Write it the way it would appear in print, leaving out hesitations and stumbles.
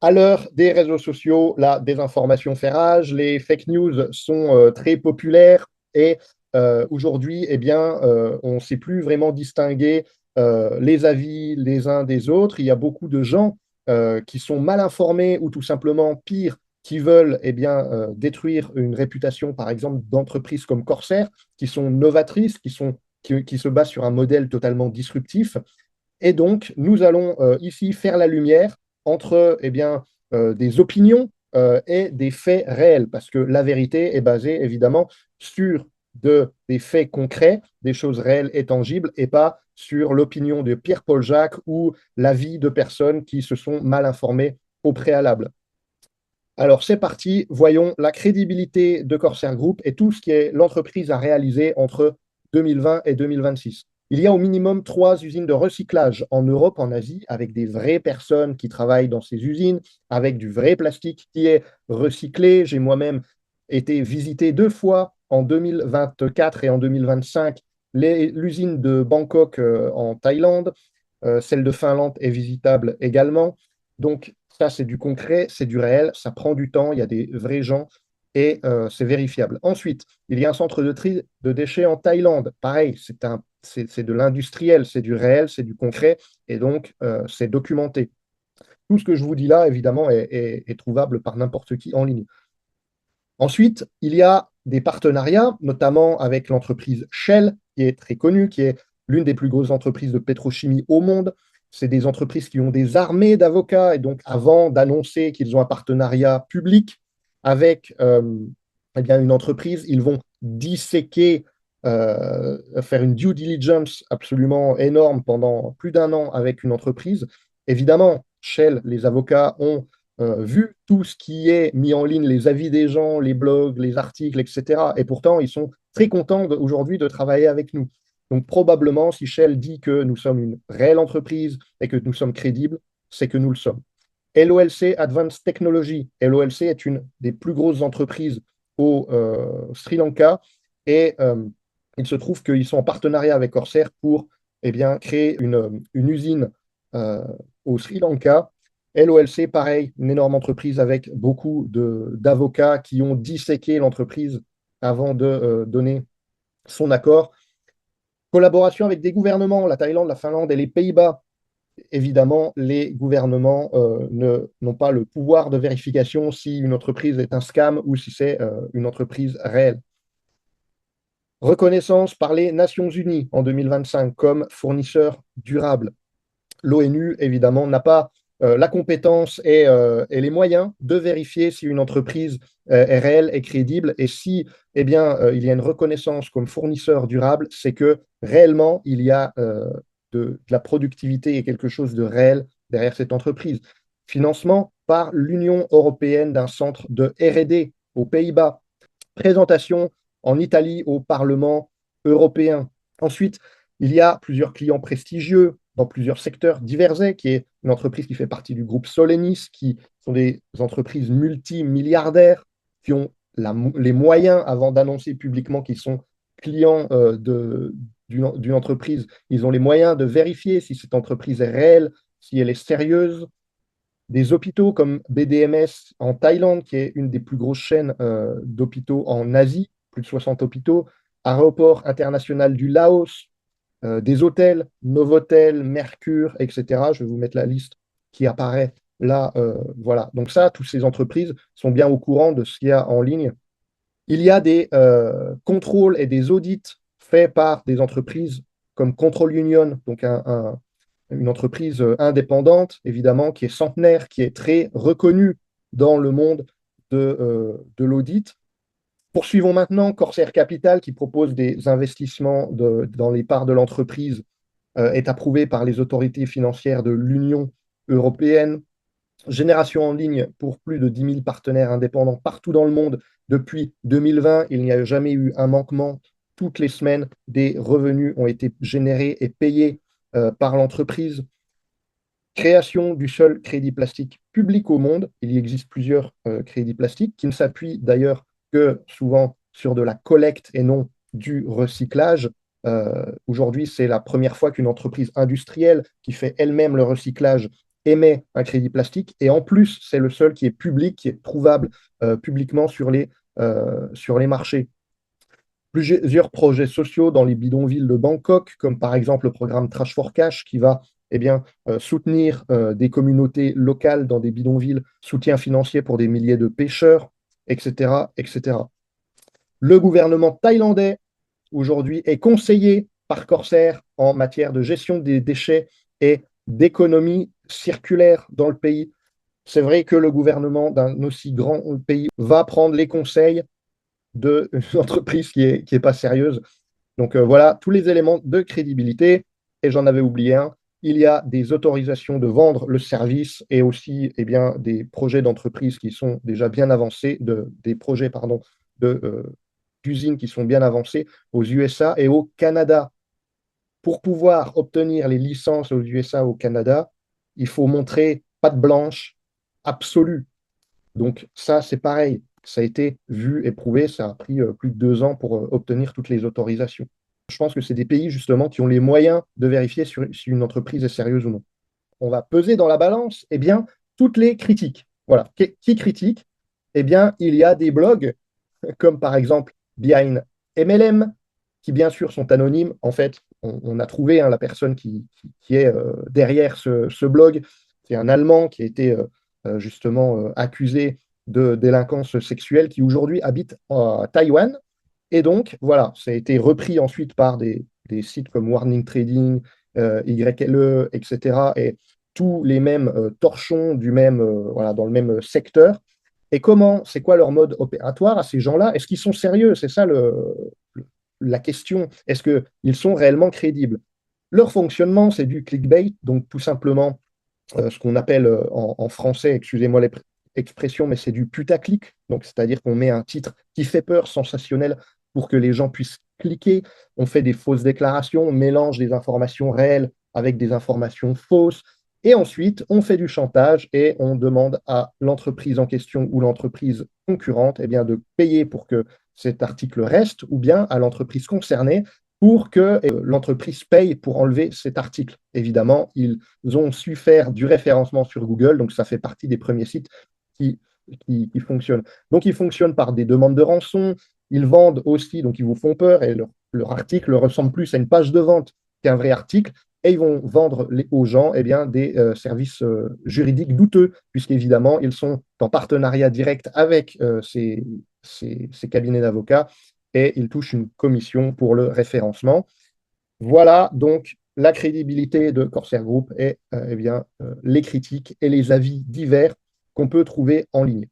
À l'heure des réseaux sociaux, la désinformation fait rage, les fake news sont très populaires et aujourd'hui, eh bien, on ne sait plus vraiment distinguer les avis les uns des autres. Il y a beaucoup de gens qui sont mal informés ou tout simplement pire, qui veulent eh bien, détruire une réputation, par exemple, d'entreprises comme Corsair, qui sont novatrices, qui se basent sur un modèle totalement disruptif. Et donc, nous allons ici faire la lumière entre eh bien, des opinions et des faits réels, parce que la vérité est basée évidemment sur des faits concrets, des choses réelles et tangibles, et pas sur l'opinion de Pierre-Paul Jacques ou l'avis de personnes qui se sont mal informées au préalable. Alors, c'est parti, voyons la crédibilité de Corsair Group et tout ce qui est l'entreprise a réalisé entre 2020 et 2026. Il y a au minimum 3 usines de recyclage en Europe, en Asie, avec des vraies personnes qui travaillent dans ces usines, avec du vrai plastique qui est recyclé. J'ai moi-même été visité 2 fois en 2024 et en 2025 l'usine de Bangkok en Thaïlande. Celle de Finlande est visitable également. Donc, ça, c'est du concret, c'est du réel, ça prend du temps, il y a des vrais gens et c'est vérifiable. Ensuite, il y a un centre de tri de déchets en Thaïlande. Pareil, c'est de l'industriel, c'est du réel, c'est du concret et donc c'est documenté. Tout ce que je vous dis là, évidemment, est trouvable par n'importe qui en ligne. Ensuite, il y a des partenariats, notamment avec l'entreprise Shell, qui est très connue, qui est l'une des plus grosses entreprises de pétrochimie au monde. C'est des entreprises qui ont des armées d'avocats, et donc avant d'annoncer qu'ils ont un partenariat public avec eh bien, une entreprise, ils vont disséquer, faire une due diligence absolument énorme pendant plus d'1 an avec une entreprise. Évidemment, Shell, les avocats ont vu tout ce qui est mis en ligne, les avis des gens, les blogs, les articles, etc. Et pourtant, ils sont très contents aujourd'hui de travailler avec nous. Donc probablement, si Shell dit que nous sommes une réelle entreprise et que nous sommes crédibles, c'est que nous le sommes. LOLC Advanced Technology. LOLC est une des plus grosses entreprises au Sri Lanka et il se trouve qu'ils sont en partenariat avec Corsair pour eh bien, créer une usine au Sri Lanka. LOLC, pareil, une énorme entreprise avec beaucoup d'avocats qui ont disséqué l'entreprise avant de donner son accord. Collaboration avec des gouvernements, la Thaïlande, la Finlande et les Pays-Bas. Évidemment, les gouvernements n'ont pas le pouvoir de vérification si une entreprise est un scam ou si c'est une entreprise réelle. Reconnaissance par les Nations Unies en 2025 comme fournisseur durable. L'ONU, évidemment, n'a pas la compétence et les moyens de vérifier si une entreprise est réelle et crédible. Et si eh bien, il y a une reconnaissance comme fournisseur durable, c'est que réellement, il y a de la productivité et quelque chose de réel derrière cette entreprise. Financement par l'Union européenne d'un centre de R&D aux Pays-Bas. Présentation en Italie au Parlement européen. Ensuite, il y a plusieurs clients prestigieux dans plusieurs secteurs divers, qui est une entreprise qui fait partie du groupe Solenis, qui sont des entreprises multimilliardaires qui ont les moyens, avant d'annoncer publiquement qu'ils sont clients d'une entreprise, ils ont les moyens de vérifier si cette entreprise est réelle, si elle est sérieuse. Des hôpitaux comme BDMS en Thaïlande, qui est une des plus grosses chaînes d'hôpitaux en Asie, plus de 60 hôpitaux, Aéroport international du Laos, des hôtels, Novotel, Mercure, etc. Je vais vous mettre la liste qui apparaît là. Voilà. Donc ça, toutes ces entreprises sont bien au courant de ce qu'il y a en ligne. Il y a des contrôles et des audits faits par des entreprises comme Control Union, donc une entreprise indépendante, évidemment, qui est centenaire, qui est très reconnue dans le monde de l'audit. Poursuivons maintenant Corsair Capital, qui propose des investissements dans les parts de l'entreprise, est approuvé par les autorités financières de l'Union européenne. Génération en ligne pour plus de 10 000 partenaires indépendants partout dans le monde. Depuis 2020, il n'y a jamais eu un manquement. Toutes les semaines, des revenus ont été générés et payés par l'entreprise. Création du seul crédit plastique public au monde. Il y existe plusieurs crédits plastiques qui ne s'appuient d'ailleurs que souvent sur de la collecte et non du recyclage. Aujourd'hui, c'est la première fois qu'une entreprise industrielle qui fait elle-même le recyclage émet un crédit plastique. Et en plus, c'est le seul qui est public, qui est trouvable publiquement sur les marchés. Plusieurs projets sociaux dans les bidonvilles de Bangkok, comme par exemple le programme Trash for Cash, qui va soutenir des communautés locales dans des bidonvilles, soutien financier pour des milliers de pêcheurs, etc., etc. Le gouvernement thaïlandais, aujourd'hui, est conseillé par Corsair en matière de gestion des déchets et d'économie circulaire dans le pays. C'est vrai que le gouvernement d'un aussi grand pays va prendre les conseils d'une entreprise qui est pas sérieuse. Donc voilà tous les éléments de crédibilité. Et j'en avais oublié un. Il y a des autorisations de vendre le service et aussi des projets d'entreprise qui sont déjà bien avancés, des projets pardon, d'usines qui sont bien avancés aux USA et au Canada. Pour pouvoir obtenir les licences aux USA et au Canada, il faut montrer patte blanche absolue. Donc ça, c'est pareil. Ça a été vu et prouvé. Ça a pris plus de 2 ans pour obtenir toutes les autorisations. Je pense que c'est des pays justement qui ont les moyens de vérifier si une entreprise est sérieuse ou non. On va peser dans la balance toutes les critiques. Voilà. Qui critique? Il y a des blogs comme par exemple Behind MLM, qui bien sûr sont anonymes. En fait, on a trouvé la personne qui est derrière ce blog. C'est un Allemand qui a été justement accusé de délinquance sexuelle, qui aujourd'hui habite à Taïwan. Et donc, voilà, ça a été repris ensuite par des sites comme Warning Trading, YLE, etc. Et tous les mêmes torchons dans le même secteur. Et c'est quoi leur mode opératoire à ces gens-là? Est-ce qu'ils sont sérieux? C'est ça la question. Est-ce qu'ils sont réellement crédibles? Leur fonctionnement, c'est du clickbait, donc tout simplement ce qu'on appelle en français, excusez-moi l'expression, mais c'est du putaclic. Donc, c'est-à-dire qu'on met un titre qui fait peur, sensationnel, pour que les gens puissent cliquer. On fait des fausses déclarations, on mélange des informations réelles avec des informations fausses. Et ensuite, on fait du chantage et on demande à l'entreprise en question ou l'entreprise concurrente de payer pour que cet article reste, ou bien à l'entreprise concernée pour que l'entreprise paye pour enlever cet article. Évidemment, ils ont su faire du référencement sur Google, donc ça fait partie des premiers sites qui, qui fonctionnent. Donc, ils fonctionnent par des demandes de rançon, ils vendent aussi, donc ils vous font peur, et leur article ressemble plus à une page de vente qu'un vrai article, et ils vont vendre aux gens des services juridiques douteux, puisqu'évidemment, ils sont en partenariat direct avec ces cabinets d'avocats, et ils touchent une commission pour le référencement. Voilà donc la crédibilité de Corsair Group et les critiques et les avis divers qu'on peut trouver en ligne.